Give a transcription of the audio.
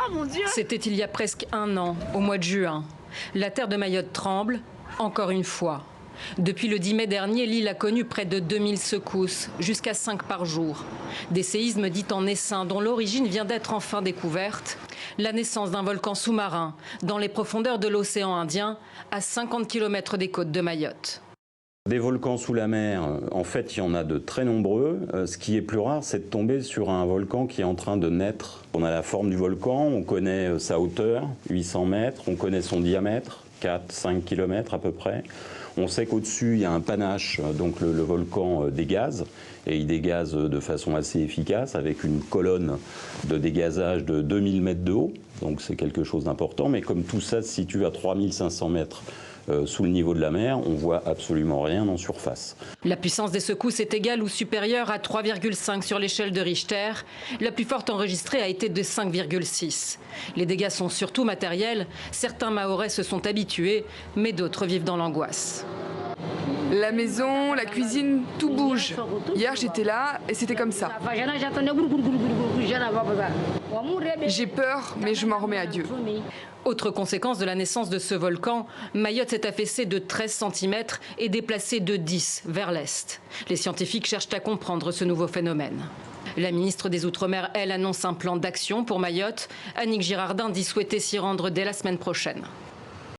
Oh mon Dieu! C'était il y a presque un an, au mois de juin. La terre de Mayotte tremble, encore une fois. Depuis le 10 mai dernier, l'île a connu près de 2000 secousses, jusqu'à 5 par jour. Des séismes dits en essaim, dont l'origine vient d'être enfin découverte. La naissance d'un volcan sous-marin, dans les profondeurs de l'océan Indien, à 50 km des côtes de Mayotte. Des volcans sous la mer, en fait, il y en a de très nombreux. Ce qui est plus rare, c'est de tomber sur un volcan qui est en train de naître. On a la forme du volcan, on connaît sa hauteur, 800 mètres, on connaît son diamètre, 4-5 km à peu près. On sait qu'au-dessus, il y a un panache, donc le volcan dégaze, et il dégaze de façon assez efficace, avec une colonne de dégazage de 2000 mètres de haut, donc c'est quelque chose d'important, mais comme tout ça se situe à 3500 mètres sous le niveau de la mer, on voit absolument rien en surface. La puissance des secousses est égale ou supérieure à 3,5 sur l'échelle de Richter. La plus forte enregistrée a été de 5,6. Les dégâts sont surtout matériels. Certains Mahorais se sont habitués, mais d'autres vivent dans l'angoisse. La maison, la cuisine, tout bouge. Hier, j'étais là et c'était comme ça. J'ai peur, mais je m'en remets à Dieu. Autre conséquence de la naissance de ce volcan, Mayotte s'est affaissée de 13 cm et déplacée de 10 vers l'est. Les scientifiques cherchent à comprendre ce nouveau phénomène. La ministre des Outre-mer, elle, annonce un plan d'action pour Mayotte. Annick Girardin dit souhaiter s'y rendre dès la semaine prochaine.